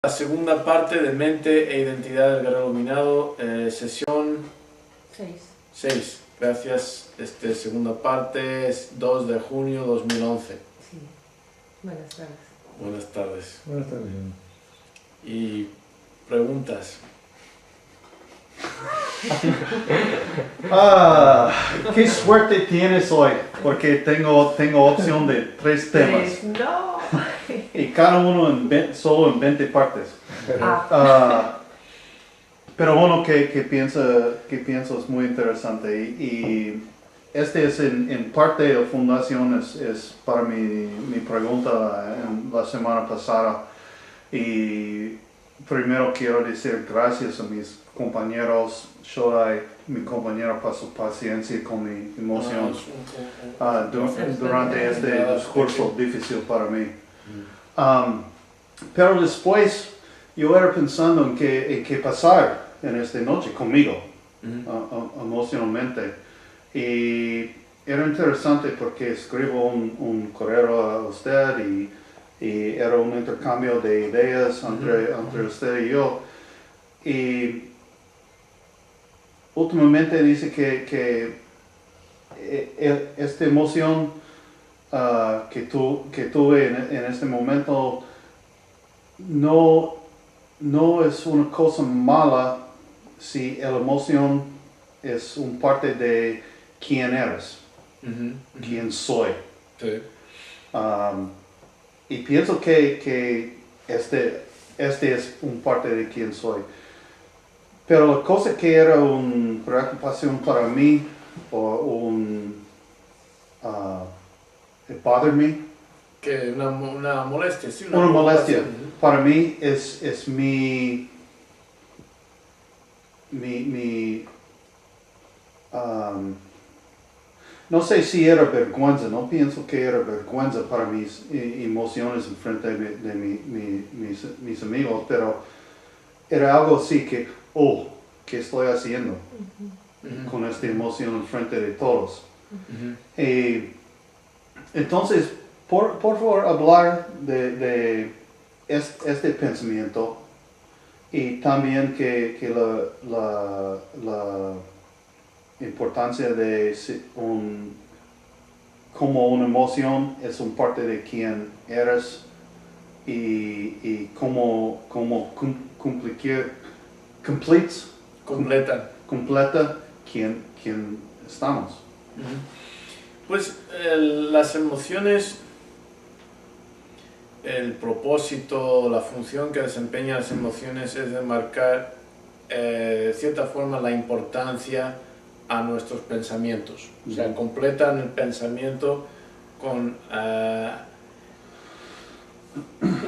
la segunda parte de Mente e Identidad del Guerrero Iluminado, sesión 6. Gracias. Segunda parte es 2 de junio 2011. Sí. Buenas tardes. Buenas tardes. Buenas tardes. Y preguntas. Qué suerte tienes hoy, porque tengo opción de 3 temas. No. Y cada uno solo en 20 partes. Pero uno que pienso es muy interesante. Y este es en parte de fundación, es para mi pregunta en la semana pasada. Y primero quiero decir gracias a mis compañeros, Shorai, mi compañero, por su paciencia con mi emoción durante este discurso difícil para mí. Pero después yo era pensando en qué pasar en esta noche conmigo, emocionalmente. Y era interesante porque escribo un correo a usted y era un intercambio de ideas entre usted y yo. Y últimamente dice que esta emoción que tuve en este momento no es una cosa mala si la emoción es un parte de quién eres, quién soy. Sí. Y pienso que este es un parte de quién soy. Pero la cosa que era una preocupación para mí, o it bothered me. Que una molestia, sí. Una molestia. Para mí es mi no sé si era vergüenza, no pienso que era vergüenza para mis emociones en frente de mis amigos, pero era algo así que, ¿qué estoy haciendo con esta emoción en frente de todos? Entonces, por favor, hablar de este pensamiento y también que la importancia de como una emoción es un parte de quién eres y cómo completa quién estamos. Pues las emociones, el propósito, la función que desempeñan las emociones es de marcar de cierta forma la importancia a nuestros pensamientos. O sea, completan el pensamiento con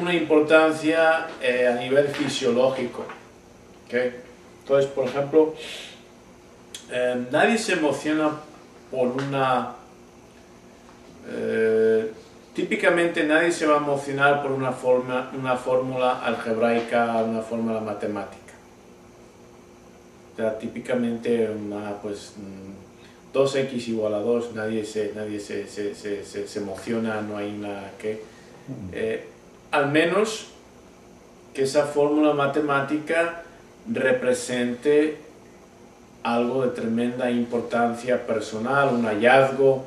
una importancia a nivel fisiológico. ¿Okay? Entonces, por ejemplo, nadie se emociona por una... típicamente nadie se va a emocionar por una fórmula algebraica, una fórmula matemática. O sea, típicamente 2x igual a 2, nadie se emociona, no hay nada que... al menos que esa fórmula matemática represente algo de tremenda importancia personal, un hallazgo.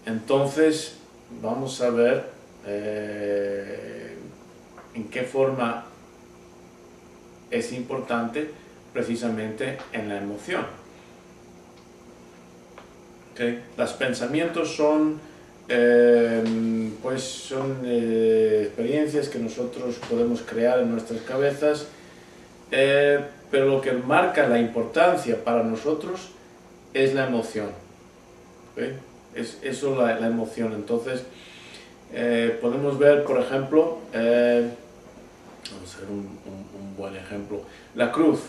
Entonces vamos a ver en qué forma es importante precisamente en la emoción. ¿Okay? Los pensamientos son experiencias que nosotros podemos crear en nuestras cabezas, pero lo que marca la importancia para nosotros es la emoción. ¿Okay? Es eso la emoción. Entonces podemos ver, por ejemplo, vamos a ver un buen ejemplo, la cruz.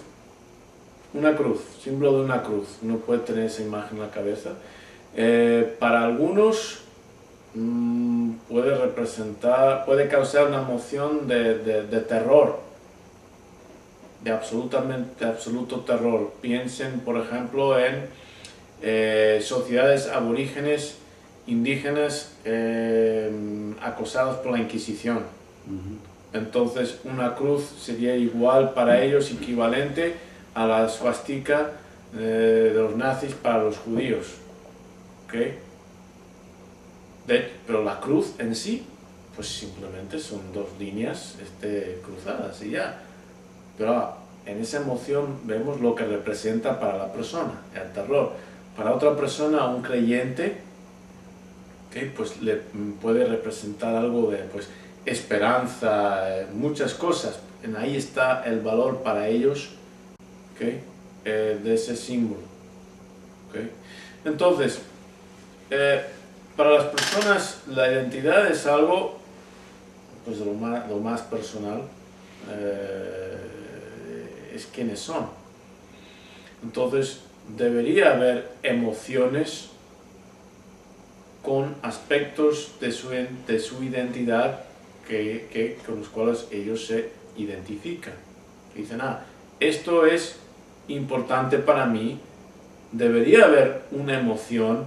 Una cruz, símbolo de una cruz. Uno puede tener esa imagen en la cabeza. Para algunos puede causar una emoción de terror, de absoluto terror. Piensen, por ejemplo, en sociedades aborígenes, indígenas, acosadas por la Inquisición. Entonces una cruz sería igual para ellos, equivalente a la swastika de los nazis para los judíos. ¿Okay? Pero la cruz en sí, pues simplemente son dos líneas cruzadas y ya. Pero en esa emoción vemos lo que representa para la persona, el terror. Para otra persona, un creyente, ¿okay? Pues le puede representar algo de pues, esperanza, muchas cosas. Ahí está el valor para ellos, ¿okay? De ese símbolo. ¿Okay? Entonces, para las personas la identidad es algo pues, lo más personal, es quienes son. Entonces, debería haber emociones con aspectos de su identidad con los cuales ellos se identifican. Dicen, esto es importante para mí, debería haber una emoción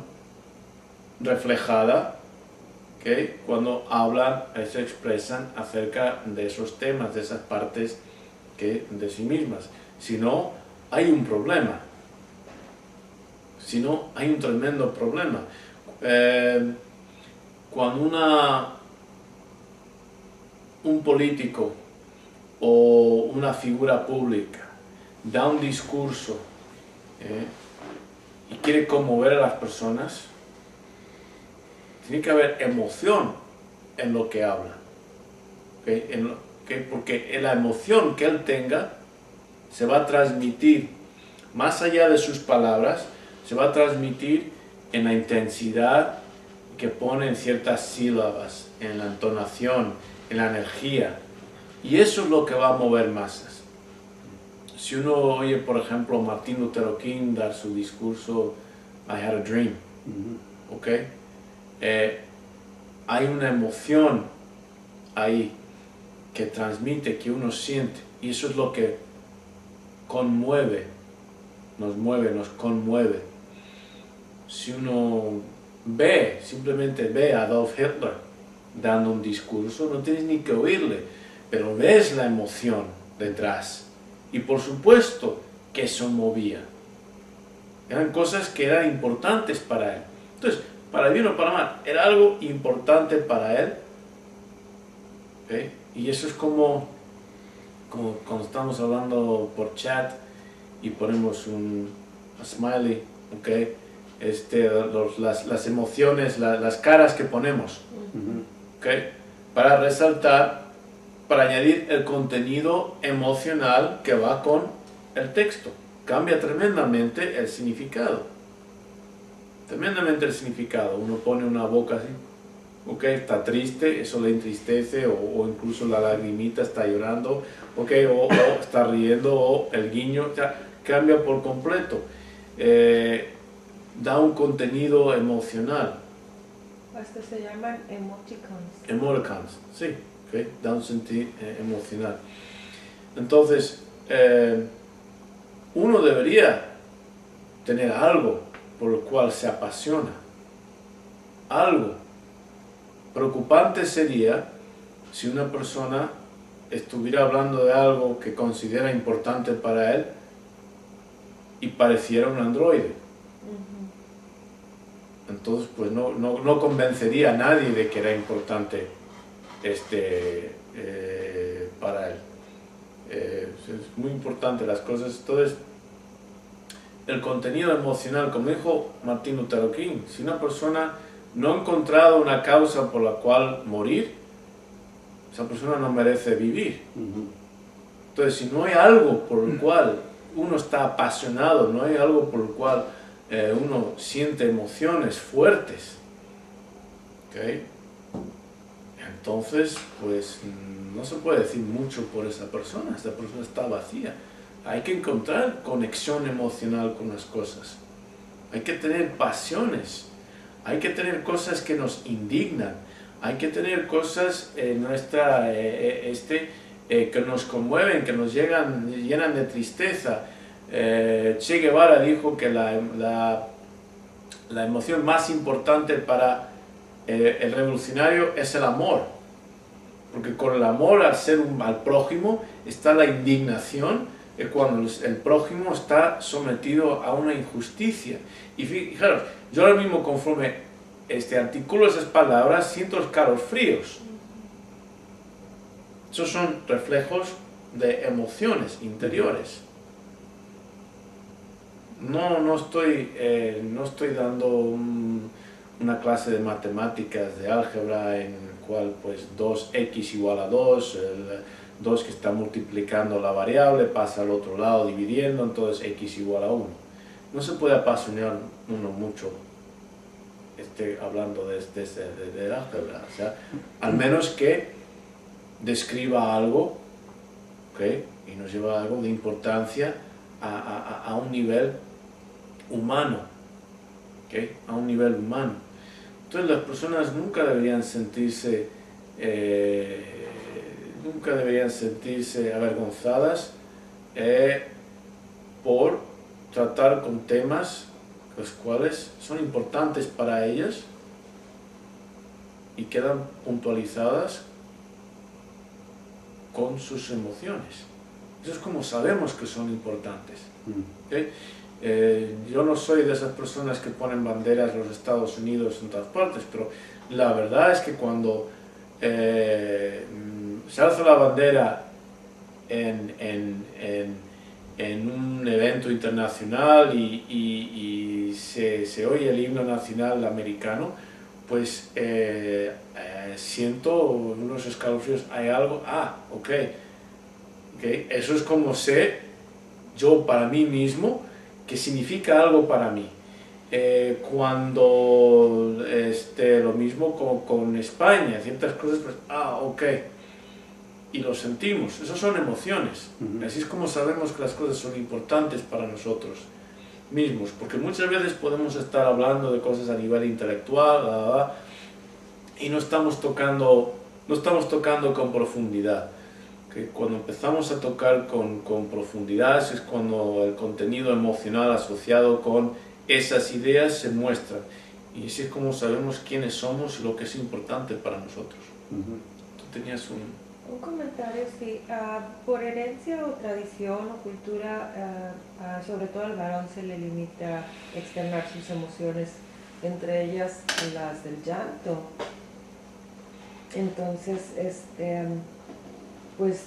reflejada cuando hablan, se expresan acerca de esos temas, de esas partes de sí mismas. Si no, hay un problema. Si no, hay un tremendo problema. Cuando un político o una figura pública da un discurso y quiere conmover a las personas, tiene que haber emoción en lo que habla. Porque la emoción que él tenga se va a transmitir más allá de sus palabras, se va a transmitir en la intensidad que pone en ciertas sílabas, en la entonación, en la energía. Y eso es lo que va a mover masas. Si uno oye, por ejemplo, Martin Luther King dar su discurso I Had a Dream, ¿ok? Hay una emoción ahí que transmite, que uno siente, y eso es lo que conmueve, nos conmueve. Si uno simplemente ve a Adolf Hitler dando un discurso, no tienes ni que oírle, pero ves la emoción detrás, y por supuesto que eso movía. Eran cosas que eran importantes para él. Entonces, para bien o para mal, era algo importante para él. ¿Okay? Y eso es como cuando estamos hablando por chat y ponemos un smiley, ¿okay? Las emociones, las caras que ponemos, ¿okay? Para resaltar, para añadir el contenido emocional que va con el texto. Cambia tremendamente el significado. Tremendamente el significado. Uno pone una boca así, ¿ok? Está triste, eso le entristece, o incluso la lagrimita está llorando, ¿ok? O está riendo, o el guiño, o sea, cambia por completo. Da un contenido emocional. Hasta se llaman emoticons. Emoticons, sí, ¿ok? Da un sentido emocional. Entonces, uno debería tener algo por lo cual se apasiona. Algo. Preocupante sería si una persona estuviera hablando de algo que considera importante para él y pareciera un androide. Entonces, pues no convencería a nadie de que era importante para él. Es muy importante las cosas. Entonces, el contenido emocional, como dijo Martin Luther King, si una persona no ha encontrado una causa por la cual morir, esa persona no merece vivir. Entonces, si no hay algo por el cual uno está apasionado, no hay algo por el cual uno siente emociones fuertes, ¿okay? Entonces, pues no se puede decir mucho por esa persona está vacía. Hay que encontrar conexión emocional con las cosas. Hay que tener pasiones. Hay que tener cosas que nos indignan. Hay que tener cosas que nos conmueven, que nos llenan de tristeza. Che Guevara dijo que la emoción más importante para el revolucionario es el amor. Porque con el amor al prójimo está la indignación de cuando el prójimo está sometido a una injusticia. Y fijaros, yo ahora mismo conforme articulo esas palabras siento escalofríos. Esos son reflejos de emociones interiores. No estoy dando una clase de matemáticas, de álgebra, en el cual pues 2x igual a 2, el 2 que está multiplicando la variable pasa al otro lado dividiendo, entonces x igual a 1. No se puede apasionar uno mucho hablando de álgebra, o sea, al menos que describa algo, ¿okay? Y nos lleva a algo de importancia a un nivel humano, ¿okay? A un nivel humano. Entonces las personas nunca deberían sentirse avergonzadas por tratar con temas los cuales son importantes para ellas y quedan puntualizadas con sus emociones. Eso es como sabemos que son importantes. ¿Okay? Yo no soy de esas personas que ponen banderas en los Estados Unidos en todas partes, pero la verdad es que cuando se alza la bandera en un evento internacional y se oye el himno nacional americano, pues siento unos escalofríos, hay algo, okay. Eso es como sé yo para mí mismo que significa algo para mí. Cuando lo mismo con España, ciertas cosas, pues, okay. Y lo sentimos, esas son emociones. Así es como sabemos que las cosas son importantes para nosotros mismos, porque muchas veces podemos estar hablando de cosas a nivel intelectual y no estamos tocando con profundidad. Que cuando empezamos a tocar con profundidad es cuando el contenido emocional asociado con esas ideas se muestra, y así es como sabemos quiénes somos y lo que es importante para nosotros. Tú tenías un comentario, sí. Por herencia o tradición o cultura, sobre todo al varón se le limita externar sus emociones, entre ellas las del llanto. Entonces, pues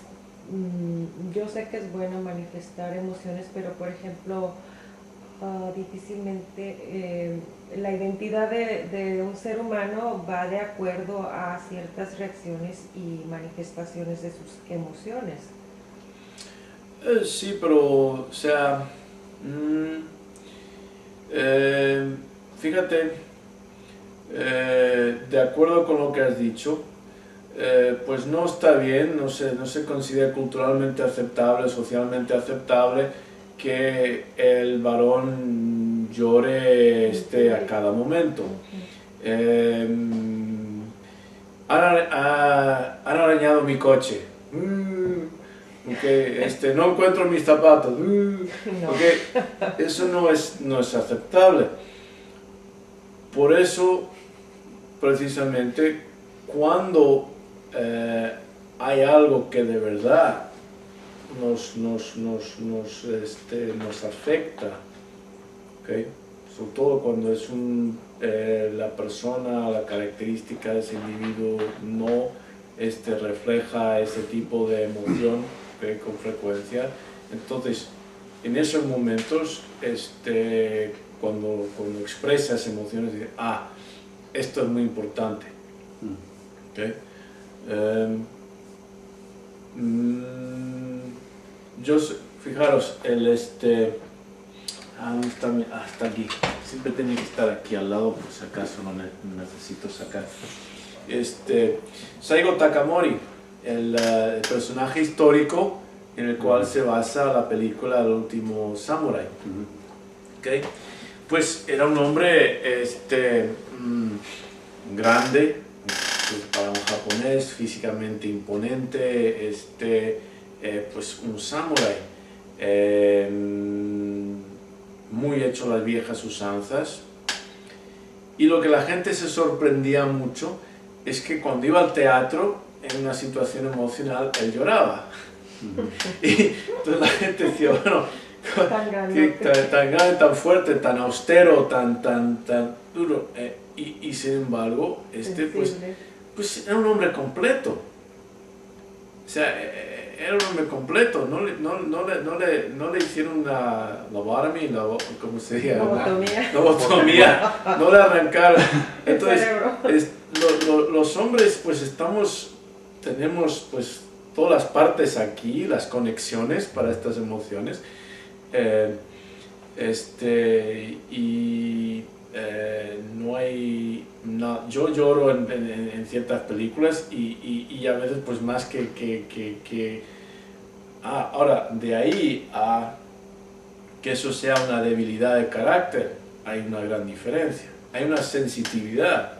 yo sé que es bueno manifestar emociones, pero por ejemplo, difícilmente la identidad de un ser humano va de acuerdo a ciertas reacciones y manifestaciones de sus emociones. Sí, pero, o sea, fíjate, de acuerdo con lo que has dicho, pues no está bien, no se considera culturalmente aceptable, socialmente aceptable que el varón llore a cada momento. Han arañado mi coche. Okay, no encuentro mis zapatos. Okay, eso no es aceptable. Por eso, precisamente, cuando hay algo que de verdad nos afecta, ¿okay? Sobre todo cuando es la persona, la característica de ese individuo no refleja ese tipo de emoción, ¿okay? Con frecuencia. Entonces, en esos momentos, cuando expresas emociones, dices, esto es muy importante. ¿Okay? Fijaros, está aquí, siempre tiene que estar aquí al lado, por si acaso no necesito sacar. Saigo Takamori, el personaje histórico en el cual se basa la película El último Samurai. ¿Okay? Pues era un hombre grande, para un japonés, físicamente imponente, pues un samurái, muy hecho las viejas usanzas. Y lo que la gente se sorprendía mucho es que cuando iba al teatro en una situación emocional, él lloraba. Y entonces la gente decía, bueno, Tan grande. tan grande, tan fuerte, tan austero, tan duro. Y sin embargo, Sensible. pues era un hombre completo. O sea, era un hombre completo. No le hicieron una lobotomy, ¿cómo se dice? Lobotomía. Lobotomía, no le arrancaron. El Entonces, cerebro. los hombres pues tenemos pues todas las partes aquí, las conexiones para estas emociones. No hay yo lloro en ciertas películas y a veces pues más ahora de ahí a que eso sea una debilidad de carácter hay una gran diferencia, hay una sensitividad.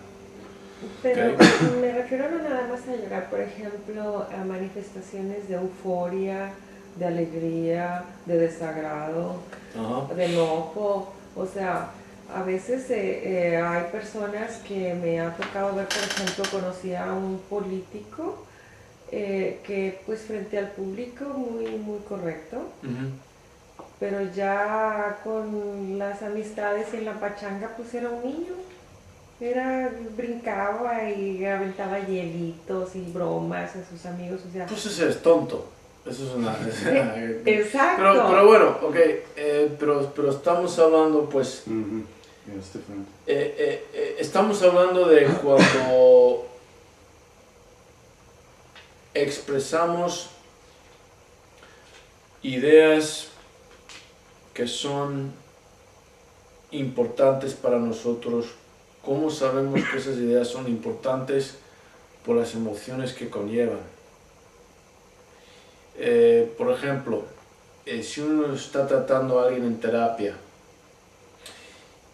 Pero Okay. me refiero no nada más a llorar, por ejemplo, a manifestaciones de euforia, de alegría, de desagrado, Ajá. de enojo. O sea, a veces hay personas que me ha tocado ver, por ejemplo, conocí a un político que pues frente al público muy correcto, pero ya con las amistades y en la pachanga pues era un niño. Brincaba y aventaba hielitos y bromas a sus amigos, o sea. Pues ese es tonto. Eso es una. Exacto. Pero bueno, ok. Pero estamos hablando, pues. Estamos hablando de cuando expresamos ideas que son importantes para nosotros. ¿Cómo sabemos que esas ideas son importantes? Por las emociones que conllevan. Por ejemplo, si uno está tratando a alguien en terapia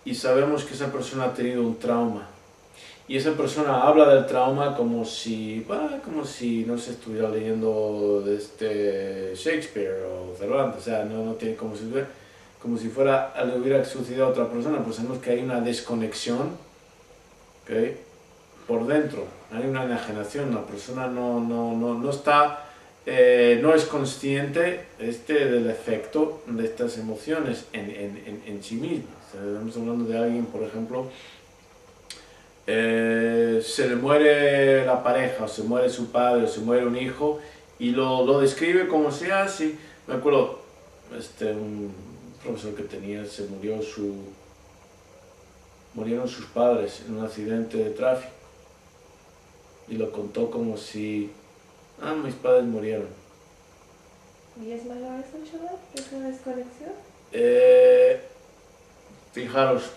y sabemos que esa persona ha tenido un trauma y esa persona habla del trauma como si no se estuviera leyendo Shakespeare o Cervantes, o sea, no tiene como si fuera le hubiera sucedido a otra persona, pues sabemos que hay una desconexión, ¿okay? Por dentro, hay una enajenación, la persona no está, no es consciente del efecto de estas emociones en sí misma. O sea, estamos hablando de alguien, por ejemplo, se le muere la pareja, o se muere su padre, o se muere un hijo, y lo describe como si, sí, me acuerdo, un profesor que tenía, murieron sus padres en un accidente de tráfico. Y lo contó como si, mis padres murieron. ¿Y es malo eso, chaval? ¿Esa desconexión? Fijaros,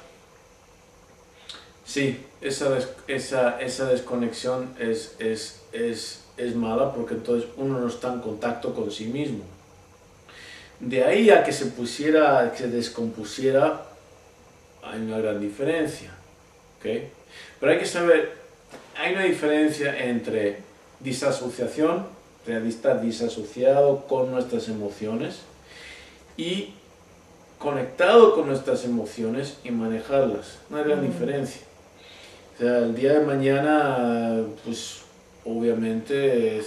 sí, esa desconexión es mala porque entonces uno no está en contacto con sí mismo. De ahí a que se descompusiera, hay una gran diferencia, ¿okay? Pero hay que saber, hay una diferencia entre disasociación, estar disasociado con nuestras emociones, y conectado con nuestras emociones y manejarlas. Una gran diferencia. O sea, el día de mañana, pues obviamente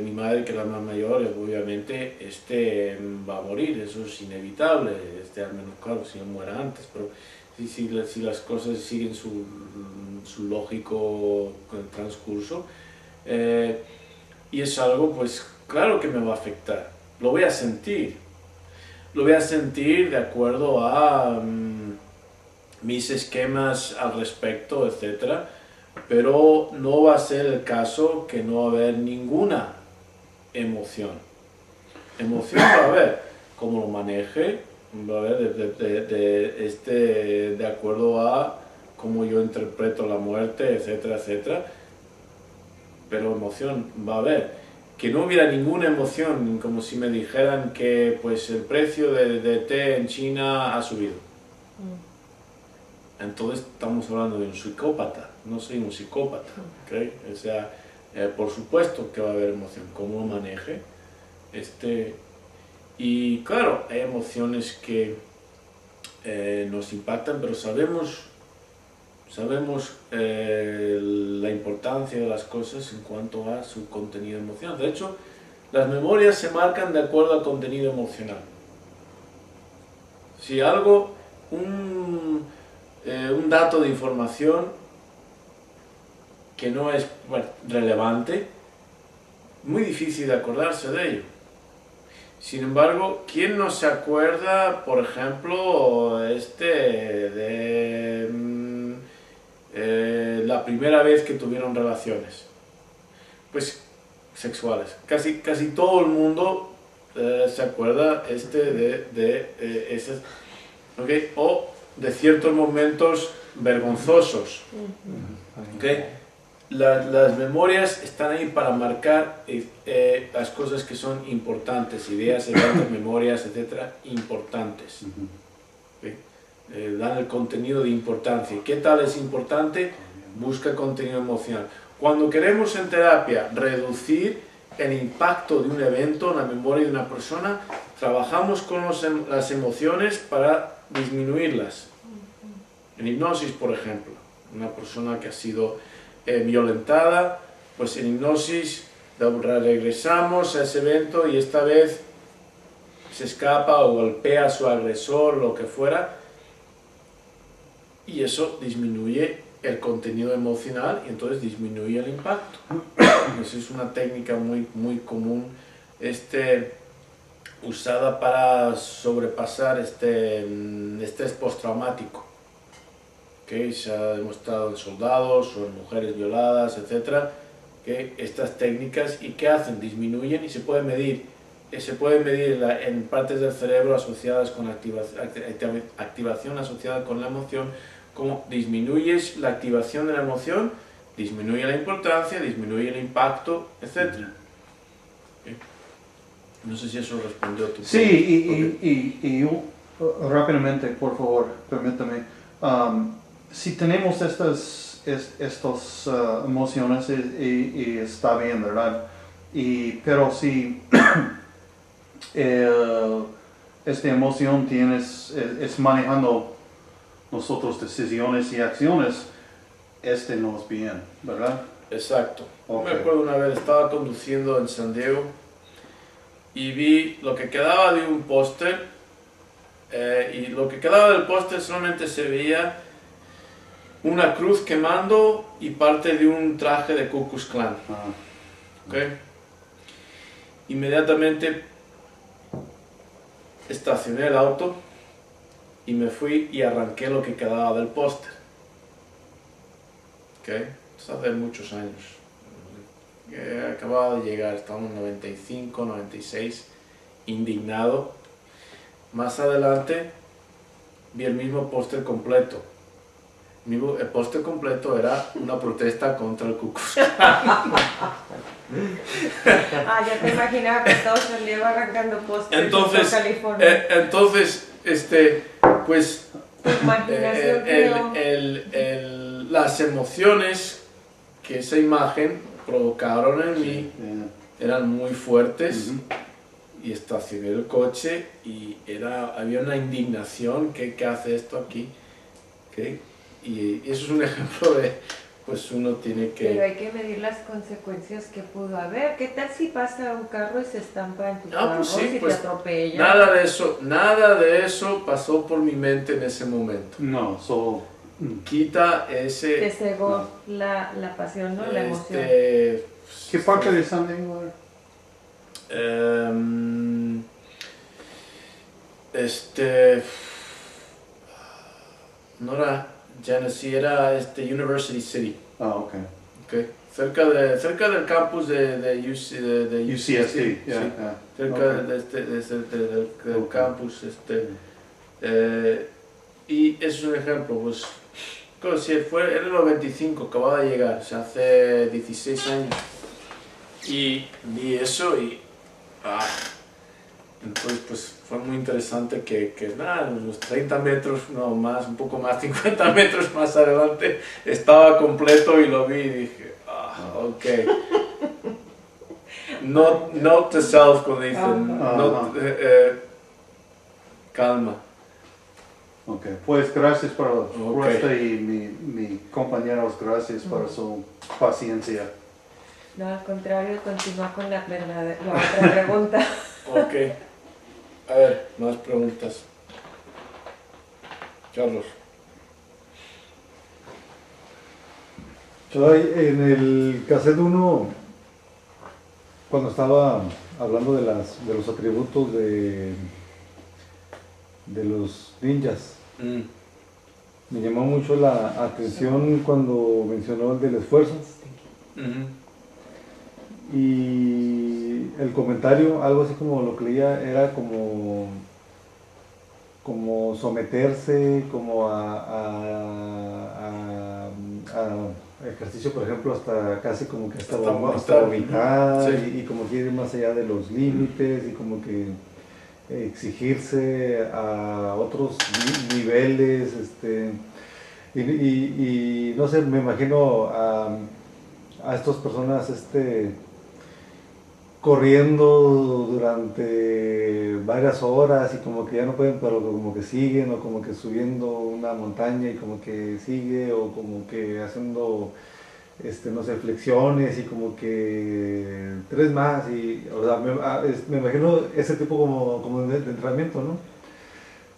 mi madre, que es la más mayor, obviamente va a morir, eso es inevitable, al menos claro, si no muera antes, pero si las cosas siguen su lógico transcurso, y es algo, pues claro que me va a afectar, lo voy a sentir de acuerdo a mis esquemas al respecto, etc. Pero no va a ser el caso que no va a haber ninguna emoción. Emoción va a haber, como lo maneje, va a haber de acuerdo a cómo yo interpreto la muerte, etcétera, etcétera. Pero emoción va a haber. Que no hubiera ninguna emoción, como si me dijeran que pues el precio de té en China ha subido. Entonces estamos hablando de un psicópata, no soy un psicópata, ¿okay? O sea, por supuesto que va a haber emoción, cómo lo maneje. Y claro, hay emociones que nos impactan, pero sabemos Sabemos la importancia de las cosas en cuanto a su contenido emocional. De hecho, las memorias se marcan de acuerdo al contenido emocional. Si algo, un dato de información que no es relevante, muy difícil de acordarse de ello. Sin embargo, ¿quién no se acuerda, por ejemplo, de la primera vez que tuvieron relaciones? Pues sexuales. Casi todo el mundo se acuerda de esas, ¿okay? O de ciertos momentos vergonzosos. ¿Okay? Las memorias están ahí para marcar las cosas que son importantes, ideas, eventos, memorias, etcétera, importantes. ¿Okay? Dan el contenido de importancia. ¿Qué tal es importante? Busca contenido emocional. Cuando queremos en terapia reducir el impacto de un evento en la memoria de una persona, trabajamos con las emociones para disminuirlas. En hipnosis, por ejemplo, una persona que ha sido violentada, pues en hipnosis regresamos a ese evento y esta vez se escapa o golpea a su agresor, lo que fuera, y eso disminuye el contenido emocional y entonces disminuye el impacto. Esa es una técnica muy común usada para sobrepasar estrés postraumático, que se ha demostrado en soldados o en mujeres violadas, etcétera, que estas técnicas, ¿y qué hacen? Disminuyen y se puede medir en partes del cerebro asociadas con activación asociada con la emoción. Como disminuyes la activación de la emoción, disminuye la importancia, disminuye el impacto, etcétera. ¿Okay? No sé si eso respondió a tu pregunta. Sí, y yo, rápidamente, por favor, permítame. Si tenemos estas emociones y está bien, ¿verdad? Pero si esta emoción es manejando nosotros decisiones y acciones, no es bien, ¿verdad? Exacto. Okay. Me acuerdo una vez, estaba conduciendo en San Diego y vi lo que quedaba de un póster y lo que quedaba del póster solamente se veía una cruz quemando y parte de un traje de Ku Klux Klan. ¿Okay? Inmediatamente estacioné el auto y me fui y arranqué lo que quedaba del póster. ¿Okay? Esto hace muchos años. Acababa de llegar, estábamos en 95, 96, indignado. Más adelante vi el mismo póster completo. El póster completo era una protesta contra el Ku Klux Klan. Ya te imaginaba que todos se le iba arrancando pósters en California. Entonces, pues, tu imaginación las emociones que esa imagen provocaron en mí eran muy fuertes. Y estacioné el coche y había una indignación, ¿qué hace esto aquí? ¿Okay? Y eso es un ejemplo de, pues uno tiene que... Pero hay que medir las consecuencias que pudo haber. ¿Qué tal si pasa un carro y se estampa en tu carro, pues sí, si pues, te atropella? Nada de eso pasó por mi mente en ese momento. No, solo... Quita ese... Te cegó la pasión, ¿no? La emoción. ¿Qué parte de San Diego era? No era Genesee, era University City. Okay. Okay. Cerca del campus de UCSD, sí, yeah. cerca del campus. Y es un ejemplo, pues, si era el 95, acababa de llegar, o sea, hace 16 años. Y vi eso y... entonces, pues, fue muy interesante que nada, unos 30 metros, no más, un poco más, 50 metros más adelante, estaba completo y lo vi y dije, ok. Not to self, como dicen, calma. Ok, pues gracias por la Ok. respuesta y mi compañeros, gracias por su paciencia. No, al contrario, continúa con la otra pregunta. Ok. A ver, más preguntas. Carlos. Yo en el cassette 1, cuando estaba hablando de los atributos de los ninjas, me llamó mucho la atención cuando mencionó el del esfuerzo. Y el comentario, algo así como lo que leía, era como someterse, como a ejercicio, por ejemplo, hasta casi como que hasta vomitar, Sí. y como que ir más allá de los límites, y como que exigirse a otros niveles, y no sé, me imagino a estas personas corriendo durante varias horas y como que ya no pueden, pero como que siguen, o como que subiendo una montaña y como que sigue, o como que haciendo no sé, flexiones y como que tres más, y o sea, me imagino ese tipo como de entrenamiento, ¿no?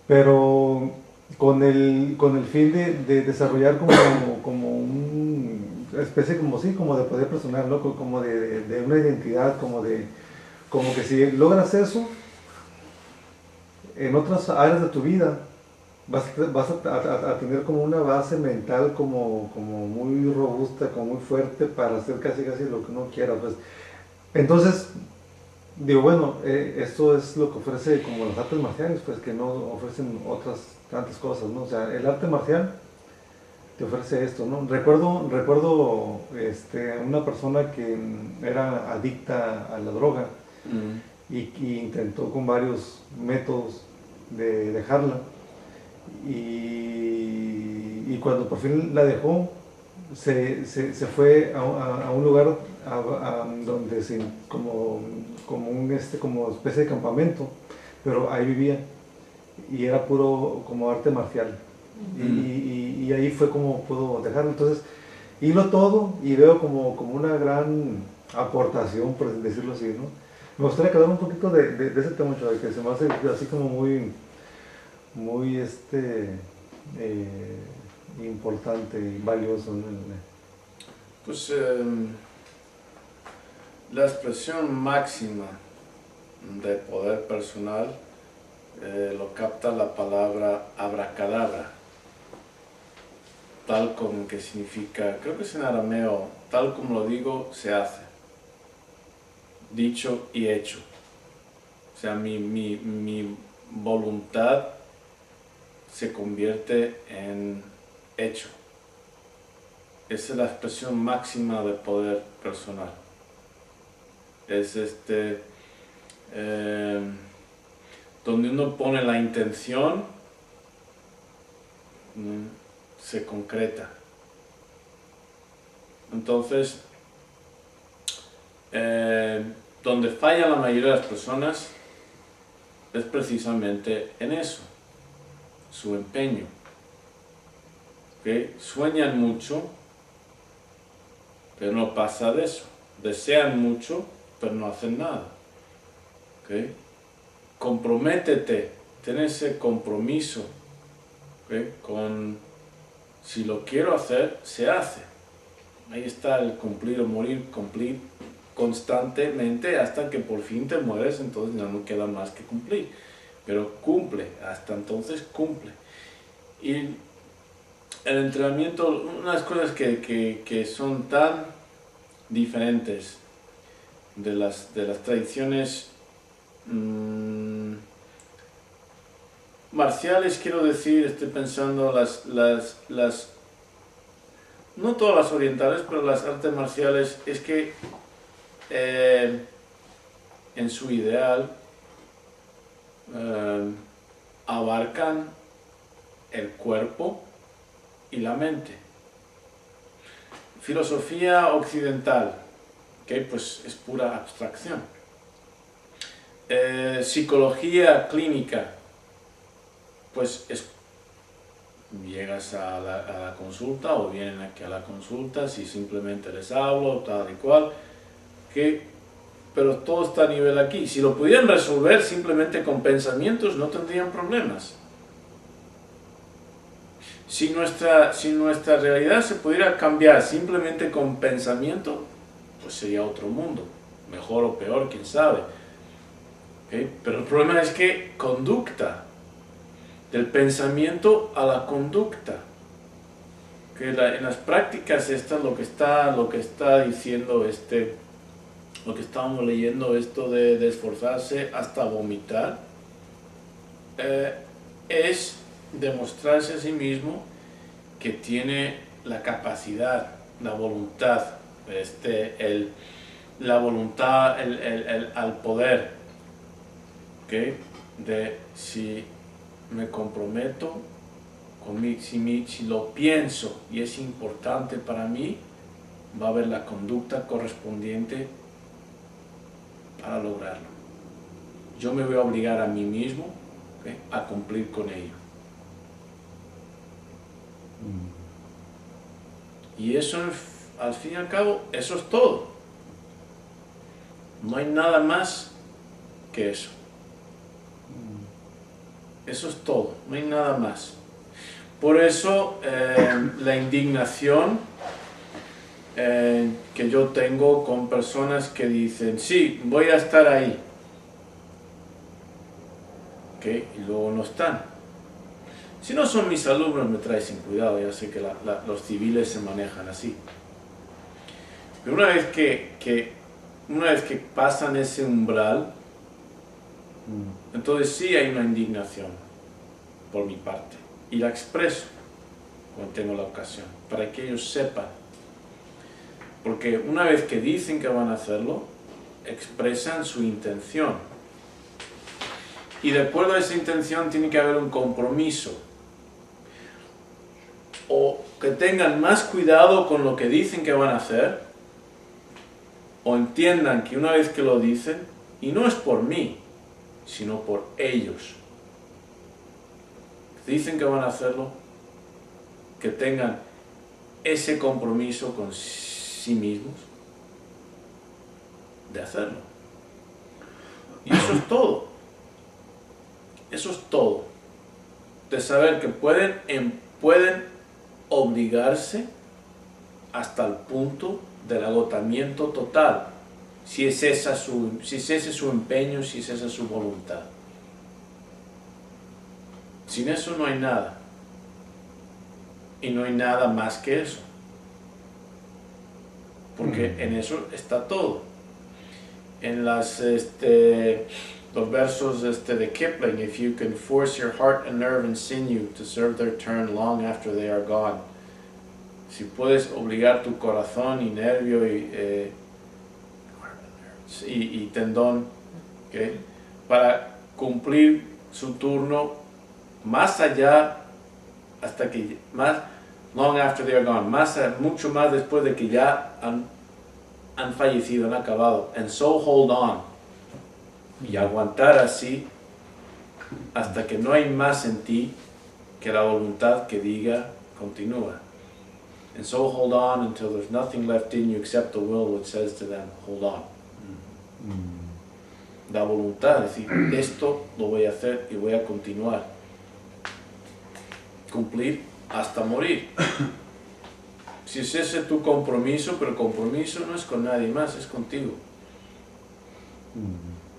Pero con el fin de desarrollar como una especie como sí, como de poder personal, ¿no? Como de una identidad, como que si logras eso en otras áreas de tu vida, vas a tener como una base mental como muy robusta, como muy fuerte para hacer casi lo que uno quiera, pues. Entonces, digo, bueno, esto es lo que ofrece como las artes marciales, pues, que no ofrecen otras tantas cosas, ¿no? O sea, el arte marcial te ofrece esto, ¿no? Recuerdo una persona que era adicta a la droga, y intentó con varios métodos de dejarla, y cuando por fin la dejó, se fue a un lugar donde como especie de campamento, pero ahí vivía, y era puro como arte marcial, y ahí fue como pudo dejarlo. Entonces hilo todo y veo como una gran aportación, por decirlo así, ¿no? Me gustaría quedar un poquito de ese tema, Chava, que se me hace así como muy importante y valioso, ¿no? Pues la expresión máxima de poder personal lo capta la palabra abracadabra, tal como que significa, creo que es en arameo, tal como lo digo, se hace, dicho y hecho. O sea, mi voluntad se convierte en hecho. Esa es la expresión máxima de poder personal. Es donde uno pone la intención, se concreta. Entonces, donde falla la mayoría de las personas es precisamente en eso, su empeño. ¿Okay? Sueñan mucho, pero no pasa de eso. Desean mucho, pero no hacen nada. ¿Okay? Comprométete, ten ese compromiso, ¿okay? Con si lo quiero hacer, se hace. Ahí está el cumplir o morir, cumplir constantemente hasta que por fin te mueres, entonces ya no queda más que cumplir. Pero cumple, hasta entonces cumple. Y el entrenamiento, unas cosas que son tan diferentes de las tradiciones marciales, quiero decir, estoy pensando no todas las orientales, pero las artes marciales, es que en su ideal abarcan el cuerpo y la mente. Filosofía occidental, ¿okay? Pues es pura abstracción. Psicología clínica, pues es llegas a la consulta o vienen aquí a la consulta, si simplemente les hablo, tal y cual, pero todo está a nivel aquí. Si lo pudieran resolver simplemente con pensamientos, no tendrían problemas. Si nuestra realidad se pudiera cambiar simplemente con pensamiento, pues sería otro mundo, mejor o peor, quién sabe. ¿Okay? Pero el problema es que conducta, del pensamiento a la conducta. Que en las prácticas estas lo que está diciendo lo que estábamos leyendo, esto de esforzarse hasta vomitar, es demostrarse a sí mismo que tiene la capacidad, la voluntad, la voluntad, al poder, ¿okay? De si me comprometo si lo pienso y es importante para mí, va a haber la conducta correspondiente para lograrlo. Yo me voy a obligar a mí mismo, ¿okay?, a cumplir con ello. Y eso, al fin y al cabo, eso es todo. No hay nada más que eso. Eso es todo, no hay nada más. Por eso la indignación que yo tengo con personas que dicen, sí, voy a estar ahí, ¿okay?, y luego no están. Si no son mis alumnos, me trae sin cuidado, ya sé que los civiles se manejan así. Pero una vez que pasan ese umbral, entonces sí hay una indignación por mi parte. Y la expreso cuando tengo la ocasión, para que ellos sepan. Porque una vez que dicen que van a hacerlo, expresan su intención. Y de acuerdo a esa intención tiene que haber un compromiso. O que tengan más cuidado con lo que dicen que van a hacer, o entiendan que una vez que lo dicen, y no es por mí, sino por ellos, dicen que van a hacerlo, que tengan ese compromiso con sí mismos de hacerlo. Y eso es todo. Eso es todo. De saber que pueden obligarse hasta el punto del agotamiento total, si es ese su empeño, si es esa su voluntad. Sin eso no hay nada. Y no hay nada más que eso. Porque en eso está todo. En los versos de Kipling, if you can force your heart and nerve and sinew to serve their turn long after they are gone. Si puedes obligar tu corazón y nervio y tendón, ¿okay?, para cumplir su turno más allá, hasta que long after they are gone, mucho más después de que ya han fallecido, han acabado. And so hold on. Y aguantar así hasta que no hay más en ti que la voluntad que diga continúa. And so hold on until there's nothing left in you except the will which says to them, hold on. La voluntad, es decir, esto lo voy a hacer y voy a continuar. Cumplir hasta morir. Si es ese tu compromiso, pero el compromiso no es con nadie más, es contigo.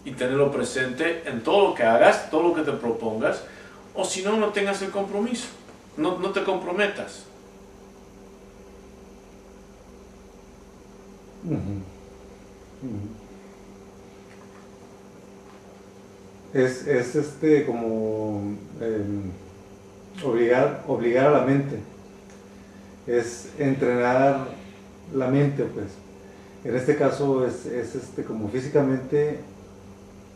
Y tenerlo presente en todo lo que hagas, todo lo que te propongas, o si no, no tengas el compromiso, no te comprometas. Es como obligar a la mente, es entrenar la mente, pues. En este caso es como físicamente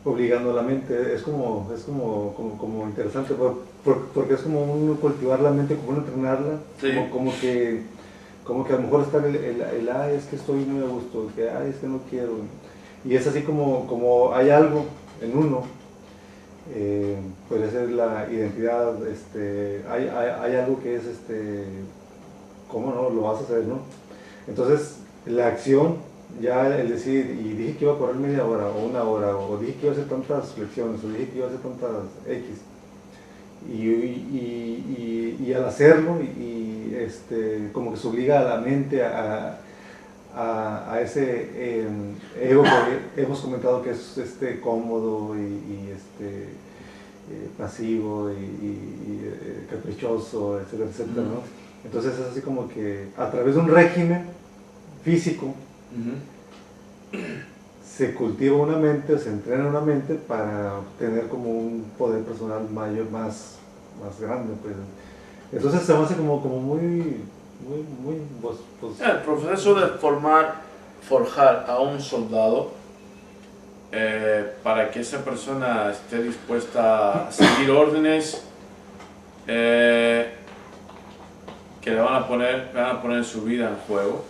obligando a la mente. Es como interesante, porque es como uno cultivar la mente, como uno entrenarla, Sí. como que a lo mejor está el ay, es que estoy muy a gusto, que ay, es que no quiero. Y es así como hay algo en uno Podría ser la identidad, hay algo que es, ¿cómo no? Lo vas a hacer, ¿no? Entonces, la acción, ya el decir, y dije que iba a correr media hora o una hora, o dije que iba a hacer tantas flexiones, o dije que iba a hacer tantas X, y al hacerlo, como que se obliga a la mente a ese ego que hemos comentado que es cómodo y pasivo y caprichoso, etcétera, etcétera, ¿no? Entonces es así como que a través de un régimen físico se cultiva una mente, se entrena una mente para tener como un poder personal mayor, más grande, pues. Entonces se me hace como muy, pues, El proceso de forjar a un soldado para que esa persona esté dispuesta a seguir órdenes que le van a poner su vida en juego,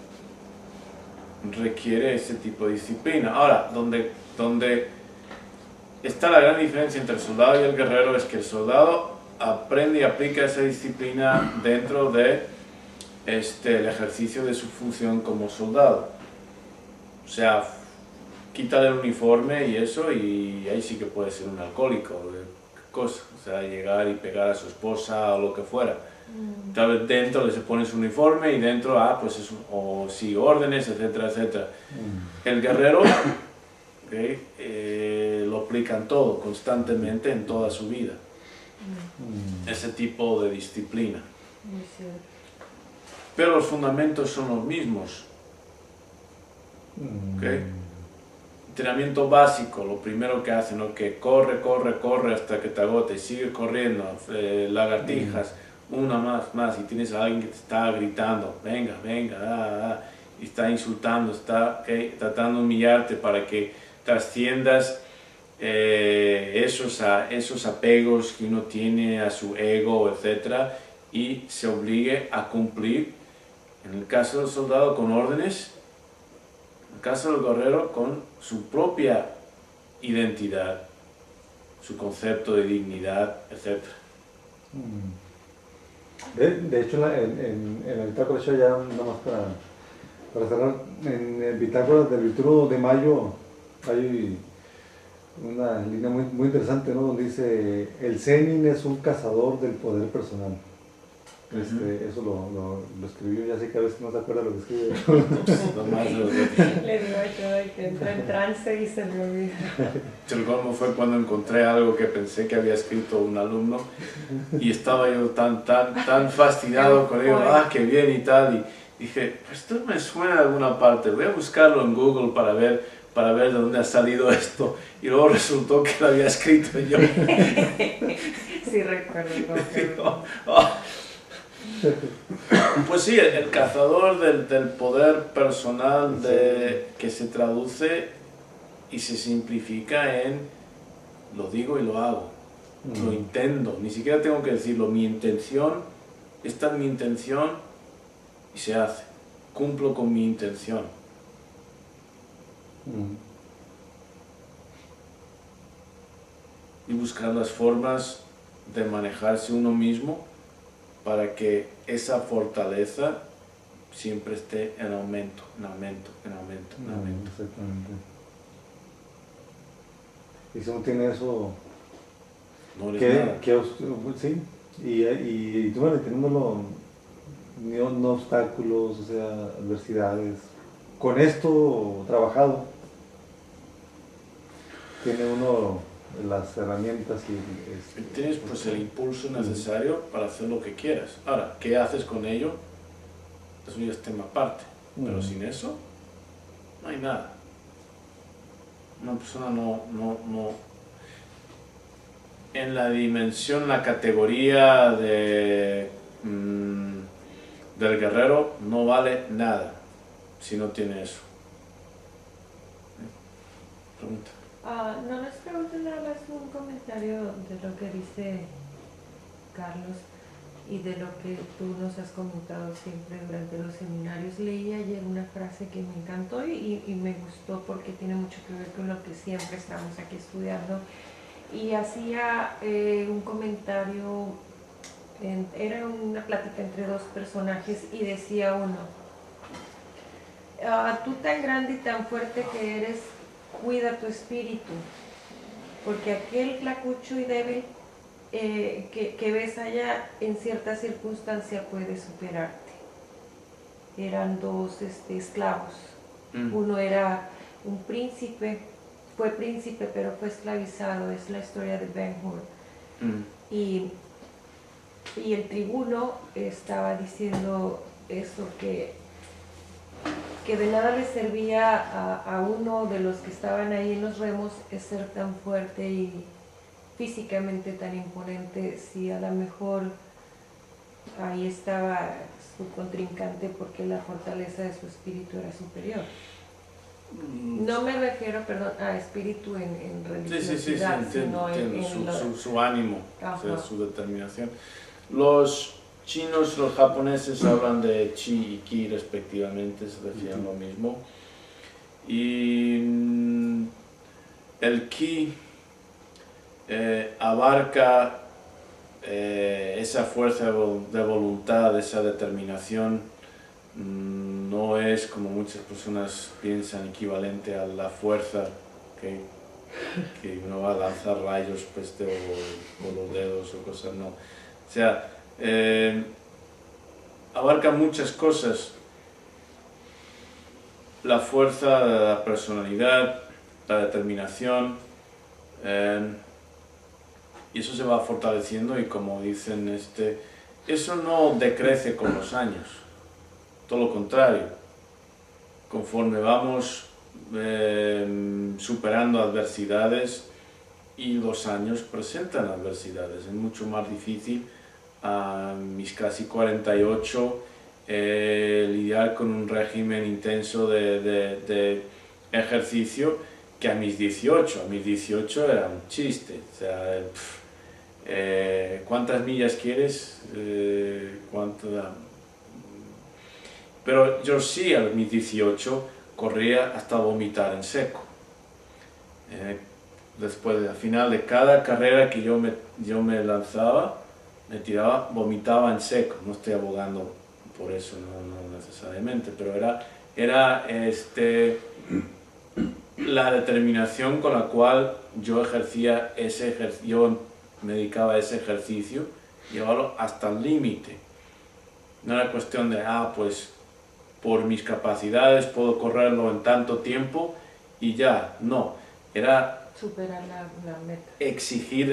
requiere ese tipo de disciplina. Ahora, donde está la gran diferencia entre el soldado y el guerrero es que el soldado aprende y aplica esa disciplina dentro de el ejercicio de su función como soldado. O sea, quita el uniforme y eso, y ahí sí que puede ser un alcohólico, cosa. O sea, llegar y pegar a su esposa o lo que fuera. Tal vez dentro se pone su uniforme y dentro, pues eso, o sigue órdenes, etcétera, etcétera. El guerrero, lo aplican todo, constantemente, en toda su vida. Ese tipo de disciplina. Pero los fundamentos son los mismos. Entrenamiento básico, lo primero que hacen, ¿no? Que corre hasta que te agote, sigue corriendo, lagartijas, una más, y tienes a alguien que te está gritando, venga, y está insultando, está tratando de humillarte para que trasciendas esos apegos que uno tiene a su ego, etc., y se obligue a cumplir, en el caso del soldado, con órdenes, en el caso del guerrero, con su propia identidad, su concepto de dignidad, etc. De hecho, en el bitácora, ya nada más para cerrar, en el bitácora del 21 de mayo hay una línea muy interesante, ¿no? Donde dice: el Zenin es un cazador del poder personal. Eso lo escribió, ya sé que a veces no se acuerda lo que escribe. Le digo a todo que entra en trance y se me olvida. El colmo fue cuando encontré algo que pensé que había escrito un alumno y estaba yo tan fascinado con ello, qué bien y tal, y dije, pues esto me suena de alguna parte, voy a buscarlo en Google para ver de dónde ha salido esto, y luego resultó que lo había escrito yo. Sí, recuerdo. Pues sí, el cazador del poder personal que se traduce y se simplifica en lo digo y lo hago, lo intento, ni siquiera tengo que decirlo, mi intención, esta es mi intención y se hace, cumplo con mi intención. Y buscar las formas de manejarse uno mismo para que esa fortaleza siempre esté en aumento. Exactamente. Y si uno tiene eso, no eres nada. Sí, y tú bueno, teniéndolo, no obstáculos, o sea, adversidades, con esto trabajado, tiene uno las herramientas y tienes pues el impulso necesario para hacer lo que quieras. Ahora, ¿qué haces con ello? Eso ya es tema aparte, pero sin eso no hay nada. Una persona no en la dimensión, la categoría del guerrero no vale nada si no tiene eso. Pregunta. No les pregunto nada más un comentario de lo que dice Carlos y de lo que tú nos has comentado siempre durante los seminarios. Leí ayer una frase que me encantó y me gustó porque tiene mucho que ver con lo que siempre estamos aquí estudiando, y hacía un comentario, era una plática entre dos personajes y decía uno, tú tan grande y tan fuerte que eres, cuida tu espíritu, porque aquel flacucho y débil que ves allá en cierta circunstancia puede superarte. Eran dos esclavos. Uno era un príncipe, fue príncipe pero fue esclavizado, es la historia de Ben-Hur. Y el tribuno estaba diciendo eso, que de nada le servía a uno de los que estaban ahí en los remos es ser tan fuerte y físicamente tan imponente si a lo mejor ahí estaba su contrincante porque la fortaleza de su espíritu era superior. No me refiero, perdón, a espíritu en religiosidad, entiendo, sino en su ánimo, o sea, su determinación. Los chinos y los japoneses hablan de chi y ki respectivamente, se refieren a lo mismo. Y el ki abarca esa fuerza de voluntad, esa determinación. No es, como muchas personas piensan, equivalente a la fuerza que uno va a lanzar rayos pues, con los dedos o cosas, no. O sea, abarca muchas cosas. La fuerza, la personalidad, la determinación, y eso se va fortaleciendo y como dicen, eso no decrece con los años, todo lo contrario, conforme vamos superando adversidades y los años presentan adversidades, es mucho más difícil a mis casi 48 lidiar con un régimen intenso de ejercicio que a mis 18. A mis 18 era un chiste, o sea, ¿cuántas millas quieres? Pero yo sí a mis 18 corría hasta vomitar en seco. Después, al final de cada carrera que yo me lanzaba, me tiraba, vomitaba en seco. No estoy abogando por eso, no necesariamente, pero era la determinación con la cual yo ejercía yo me dedicaba a ese ejercicio, llevarlo hasta el límite. No era cuestión de, pues por mis capacidades puedo correrlo en tanto tiempo y ya, no. Era superar la meta. Exigir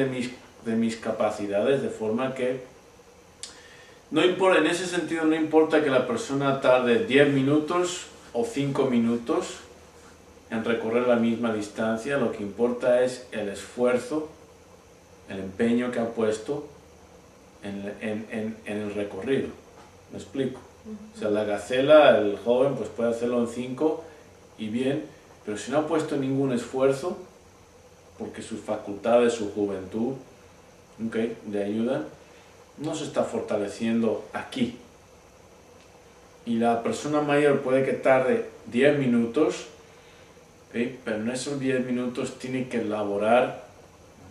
de mis capacidades de forma que no importa, en ese sentido no importa que la persona tarde 10 minutos o 5 minutos en recorrer la misma distancia, lo que importa es el esfuerzo, el empeño que ha puesto en el recorrido. ¿Me explico? O sea, la gacela, el joven, pues puede hacerlo en 5 y bien, pero si no ha puesto ningún esfuerzo, porque sus facultades, su juventud, le ayudan, no se está fortaleciendo aquí. Y la persona mayor puede que tarde 10 minutos, pero en esos 10 minutos tiene que elaborar,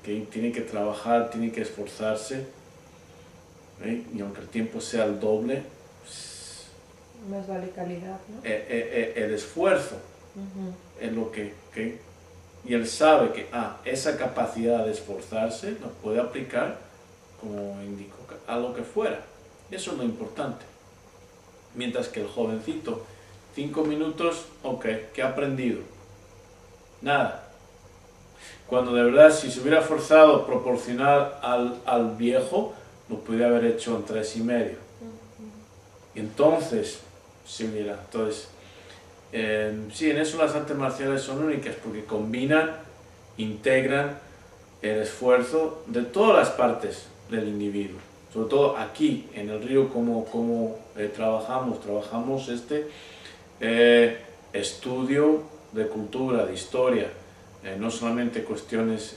tiene que trabajar, tiene que esforzarse, y aunque el tiempo sea el doble, más vale calidad, ¿no? El esfuerzo es lo que y él sabe que esa capacidad de esforzarse lo puede aplicar, como indicó, a lo que fuera. Eso es lo importante. Mientras que el jovencito, 5 minutos, ¿qué ha aprendido? Nada. Cuando de verdad, si se hubiera forzado proporcional al viejo, lo podría haber hecho en 3,5. Y entonces, sí, en eso las artes marciales son únicas, porque combinan, integran el esfuerzo de todas las partes del individuo. Sobre todo aquí, en el río, como trabajamos estudio de cultura, de historia, no solamente cuestiones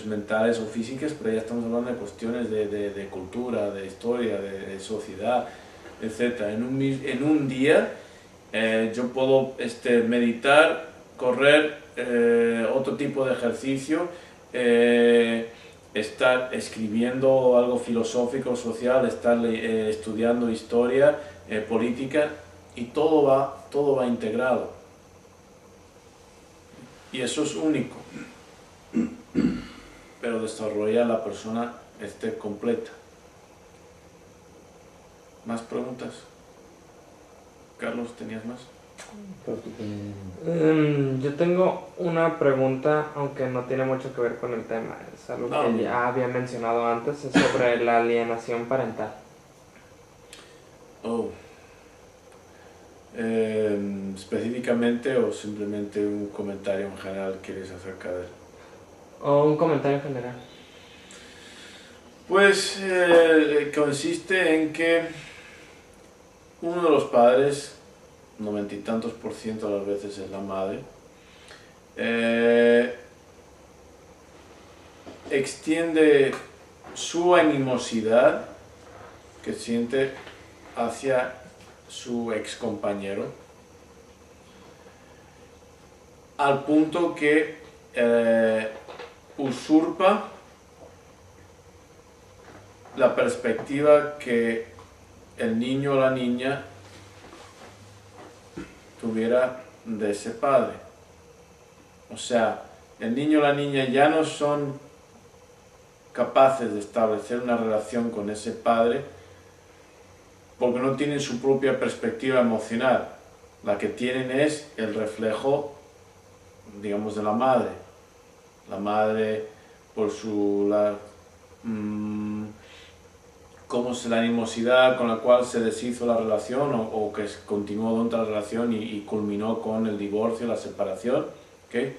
mentales o físicas, pero ya estamos hablando de cuestiones de cultura, de historia, de sociedad, etc. En un día yo puedo meditar, correr otro tipo de ejercicio, estar escribiendo algo filosófico, social, estar estudiando historia, política, y todo va integrado. Y eso es único, pero desarrolla la persona completa. ¿Más preguntas? Carlos, ¿tenías más? Yo tengo una pregunta, aunque no tiene mucho que ver con el tema. Es algo que ya había mencionado antes, es sobre la alienación parental. Oh. ¿Específicamente o simplemente un comentario en general quieres acerca de él? O un comentario en general. Pues consiste en que uno de los padres, 90 y tantos % de las veces es la madre, extiende su animosidad que siente hacia su ex compañero al punto que usurpa la perspectiva que el niño o la niña tuviera de ese padre. O sea, el niño o la niña ya no son capaces de establecer una relación con ese padre porque no tienen su propia perspectiva emocional. La que tienen es el reflejo, digamos, de la madre. La madre, por su la animosidad con la cual se deshizo la relación o que continuó dentro de la relación y culminó con el divorcio, la separación, ¿okay?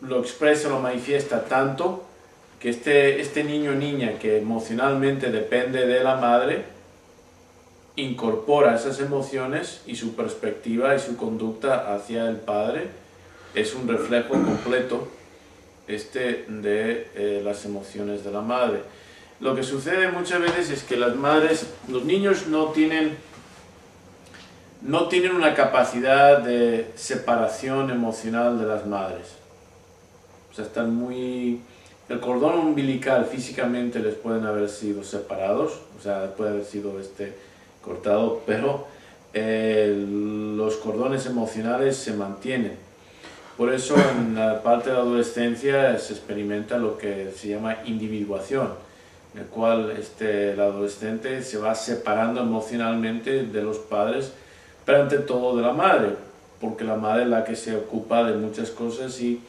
Lo expresa, lo manifiesta tanto que este niño o niña que emocionalmente depende de la madre incorpora esas emociones y su perspectiva y su conducta hacia el padre es un reflejo completo de las emociones de la madre. Lo que sucede muchas veces es que las madres, los niños no tienen una capacidad de separación emocional de las madres. O sea, están muy... El cordón umbilical físicamente les pueden haber sido separados, o sea, puede haber sido cortado, pero los cordones emocionales se mantienen. Por eso en la parte de la adolescencia se experimenta lo que se llama individuación, en el cual el adolescente se va separando emocionalmente de los padres, pero ante todo de la madre, porque la madre es la que se ocupa de muchas cosas y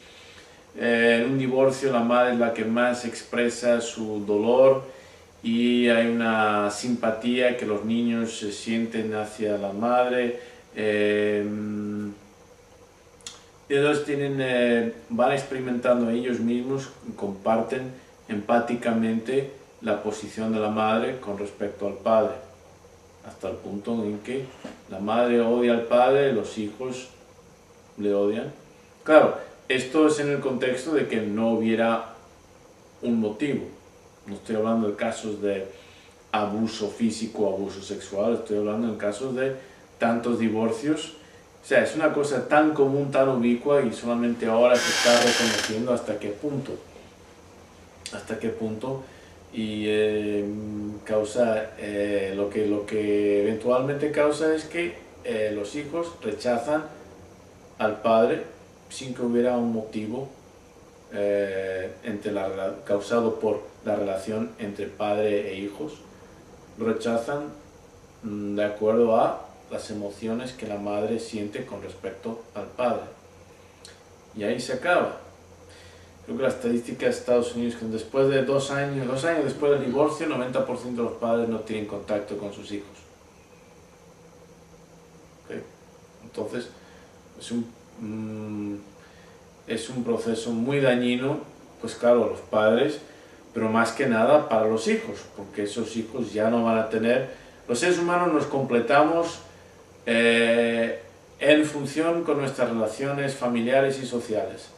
en un divorcio la madre es la que más expresa su dolor y hay una simpatía que los niños se sienten hacia la madre. Ellos van experimentando ellos mismos, comparten empáticamente la posición de la madre con respecto al padre, hasta el punto en que la madre odia al padre, los hijos le odian. Claro, esto es en el contexto de que no hubiera un motivo. No estoy hablando de casos de abuso físico o abuso sexual, estoy hablando de casos de tantos divorcios. O sea, es una cosa tan común, tan ubicua y solamente ahora se está reconociendo hasta qué punto y causa, lo que eventualmente causa es que los hijos rechazan al padre sin que hubiera un motivo causado por la relación entre padre e hijos. Lo rechazan de acuerdo a las emociones que la madre siente con respecto al padre. Y ahí se acaba. Creo que la estadística de Estados Unidos es que después de 2 años después del divorcio, 90% de los padres no tienen contacto con sus hijos. ¿Okay? Entonces, es un proceso muy dañino, pues claro, a los padres, pero más que nada para los hijos, porque esos hijos ya no van a tener... Los seres humanos nos completamos en función con nuestras relaciones familiares y sociales.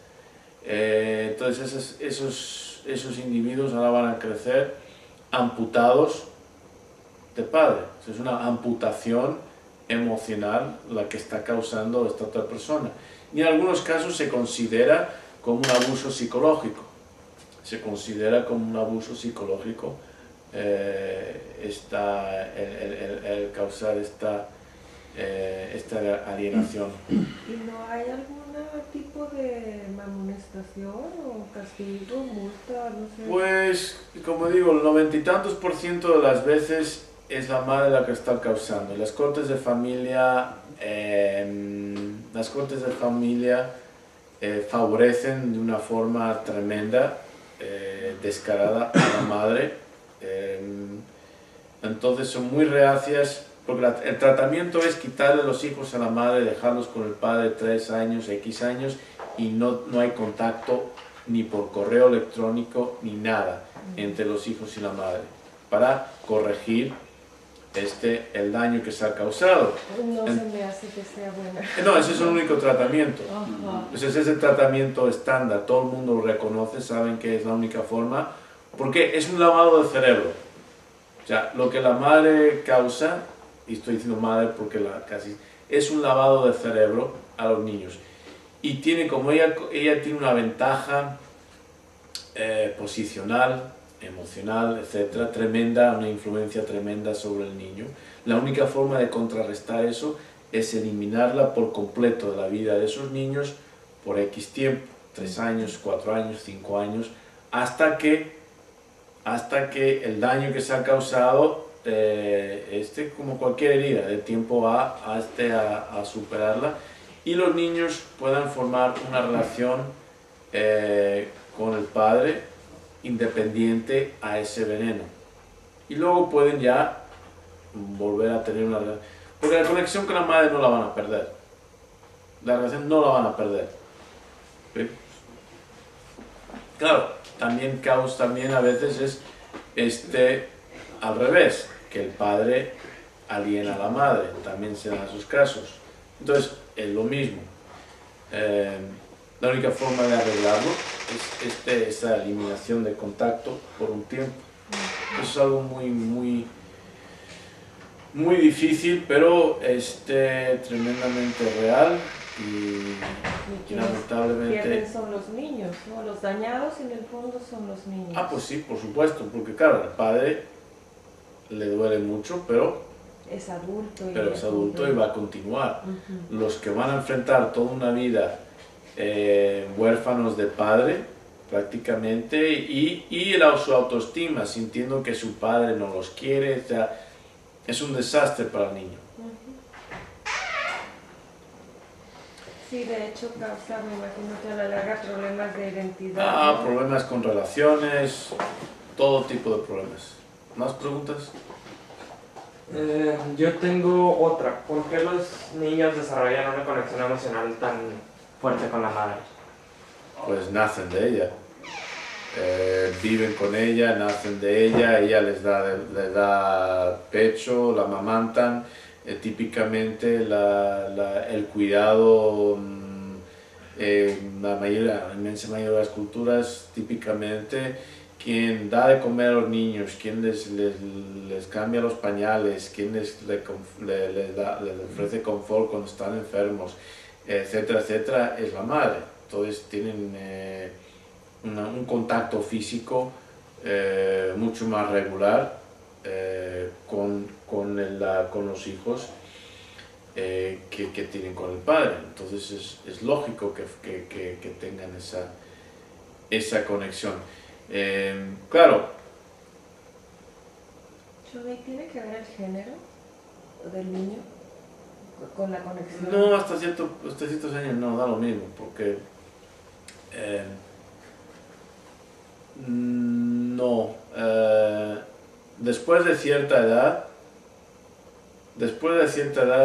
Entonces esos individuos ahora van a crecer amputados de padre. Es una amputación emocional la que está causando esta otra persona. Y en algunos casos se considera como un abuso psicológico. Se considera como un abuso psicológico el causar esta alienación. ¿Y no hay algún tipo de amonestación o castigo, multa, no sé? Pues, como digo, el 90 y tantos % de las veces es la madre la que está causando. Las cortes de familia, favorecen de una forma tremenda, descarada a la madre. Entonces son muy reacias, porque el tratamiento es quitarle los hijos a la madre, dejarlos con el padre 3 años, X años, y no hay contacto ni por correo electrónico ni nada entre los hijos y la madre, para corregir el daño que se ha causado. No se me hace que sea buena. No, ese es el único tratamiento. Ajá. Ese es el tratamiento estándar, todo el mundo lo reconoce, saben que es la única forma, porque es un lavado de cerebro. O sea, lo que la madre causa, y estoy diciendo madre porque es un lavado de cerebro a los niños. Y tiene, como ella tiene una ventaja posicional, emocional, etcétera, tremenda, una influencia tremenda sobre el niño. La única forma de contrarrestar eso es eliminarla por completo de la vida de esos niños por X tiempo, 3 años, 4 años, 5 años, hasta que el daño que se ha causado, como cualquier herida, el tiempo va a superarla y los niños puedan formar una relación con el padre independiente a ese veneno. Y luego pueden ya volver a tener una relación. Porque la conexión con la madre no la van a perder. La relación no la van a perder. ¿Sí? Claro, también a veces es al revés, que el padre aliena a la madre. También se dan esos casos. Entonces, es lo mismo. La única forma de arreglarlo es esa eliminación de contacto por un tiempo. Eso es algo muy difícil, pero tremendamente real y lamentablemente... Pierden son los niños, ¿no? Los dañados en el fondo son los niños. Ah, pues sí, por supuesto, porque claro, al padre le duele mucho, pero es adulto y va a continuar. Los que van a enfrentar toda una vida huérfanos de padre prácticamente y su autoestima, sintiendo que su padre no los quiere, o sea, es un desastre para el niño. Sí, de hecho causa, me imagino que a la larga, problemas de identidad. ¿No? Problemas con relaciones, todo tipo de problemas. ¿Más preguntas? Yo tengo otra. ¿Por qué los niños desarrollan una conexión emocional tan fuerte con la madre? Pues nacen de ella. Viven con ella, nacen de ella les da pecho, la amamantan. Típicamente el cuidado, la inmensa mayoría de las culturas, típicamente quien da de comer a los niños, quien les cambia los pañales, quien les ofrece confort cuando están enfermos, etcétera, etcétera, es la madre. Entonces tienen un contacto físico mucho más regular con los hijos que tienen con el padre. Entonces es lógico que tengan esa conexión. Claro. ¿Tiene que ver el género del niño con la conexión? No, hasta ciertos años no, da lo mismo, porque no. Después de cierta edad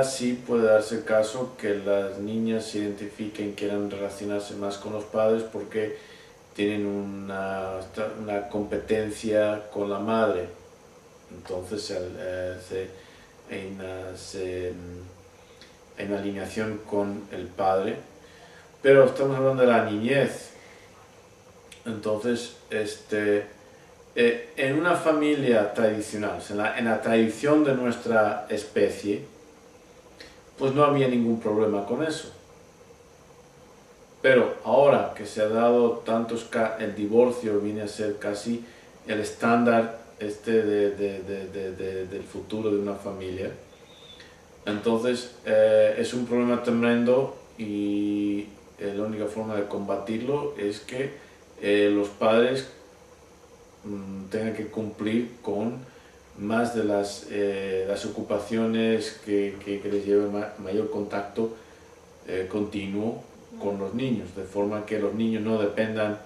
sí puede darse el caso que las niñas se identifiquen, quieran relacionarse más con los padres porque tienen una competencia con la madre. Entonces hay una alineación con el padre, pero estamos hablando de la niñez. Entonces, en una familia tradicional, en la tradición de nuestra especie, pues no había ningún problema con eso. Pero ahora que se ha dado el divorcio viene a ser casi el estándar del futuro de una familia. Entonces es un problema tremendo y la única forma de combatirlo es que los padres tengan que cumplir con más de las ocupaciones que les lleven mayor contacto continuo con los niños, de forma que los niños no dependan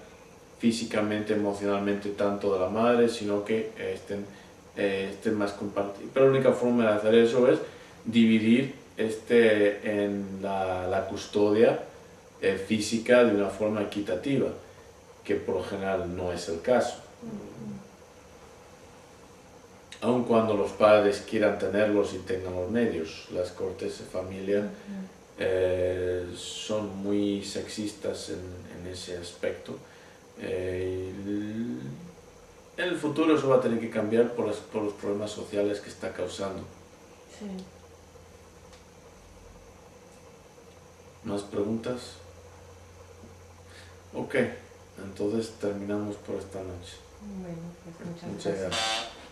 físicamente, emocionalmente tanto de la madre, sino que estén más compartidos. Pero la única forma de hacer eso es dividir en la custodia física de una forma equitativa, que por lo general no es el caso. Aun cuando los padres quieran tenerlos y tengan los medios, las cortes de familia son muy sexistas en ese aspecto. En el futuro eso va a tener que cambiar por los problemas sociales que está causando. Sí. ¿Más preguntas? Ok, entonces terminamos por esta noche. Bueno, pues muchas Muchas gracias. gracias.